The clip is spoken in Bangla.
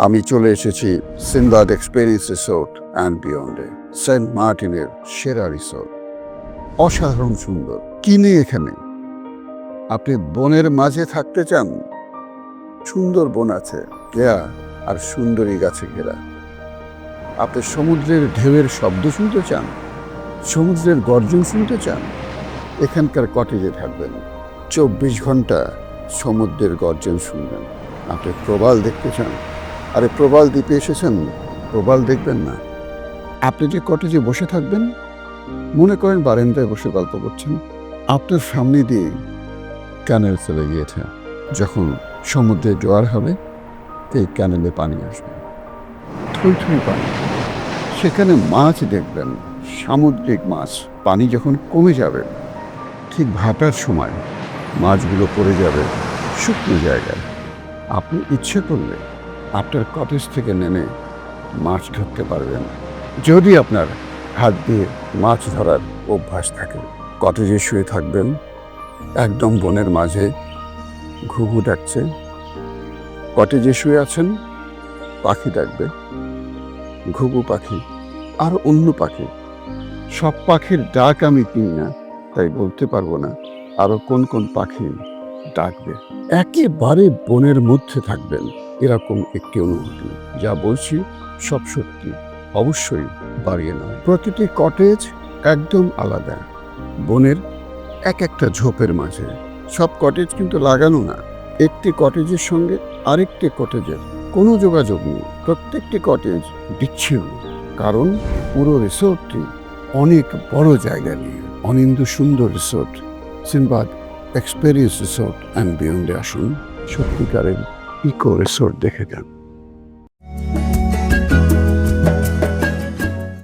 আমি চলে এসেছি সিনবাদ এক্সপেরিয়েন্স রিসোর্ট অ্যান্ড বিয়ন্ডে, সেন্ট মার্টিনের সেরা রিসোর্ট। অসাধারণ সুন্দর। কি নেই এখানে? আপনি বনের মাঝে থাকতে চান? সুন্দর বন আছে, কেয়া আর সুন্দরী গাছে ঘেরা। আপনি সমুদ্রের ঢেউয়ের শব্দ শুনতে চান? সমুদ্রের গর্জন শুনতে চান? এখানকার কটেজে থাকবেন, 24 ঘন্টা সমুদ্রের গর্জন শুনবেন। আপনি প্রবাল দেখতে চান? আরে প্রবাল দ্বীপে এসেছেন, প্রবাল দেখবেন না? আপনি যে কটেজে বসে থাকবেন, মনে করেন বারান্দায় বসে গল্প করছেন, আপনার সামনে দিয়ে ক্যানেল চলে গিয়েছে। যখন সমুদ্রে জোয়ার হবে, এই ক্যানেলে পানি আসবে, থই থই পানি। সেখানে মাছ দেখবেন, সামুদ্রিক মাছ। পানি যখন কমে যাবে, ঠিক ভাটার সময় মাছগুলো পড়ে যাবে শুকনো জায়গায়। আপনি ইচ্ছে করলে আপনার কটেজ থেকে নেমে মাছ ধরতে পারবেন, যদি আপনার হাত দিয়ে মাছ ধরার অভ্যাস থাকে। কটেজে শুয়ে থাকবেন, একদম বনের মাঝে, ঘুঘু ডাকছে। কটেজে শুয়ে আছেন, পাখি ডাকবে, ঘুঘু পাখি আর অন্য পাখি। সব পাখির ডাক আমি চিনি না, তাই বলতে পারবো না আরো কোন কোন পাখি ডাকবে। একেবারে বনের মধ্যে থাকবেন, এরকম একটি অনুভূতি। যা বলছি সব সত্যি, অবশ্যই বাড়িয়ে নয়। প্রতিটি কটেজ একদম আলাদা, বনের এক একটা ঝোপের মাঝে। সব কটেজ কিন্তু লাগানো না, একটি কটেজের সঙ্গে আরেকটি কটেজের কোনো যোগাযোগ নেই। প্রত্যেকটি কটেজ বিচ্ছিন্ন, কারণ পুরো রিসোর্টটি অনেক বড় জায়গা নিয়ে। অনিন্দ্য সুন্দর resort, Sinbad experience resort and বিয়ন্ডে আসুন, সত্যিকারের ইকো রিসোর্ট দেখে যান।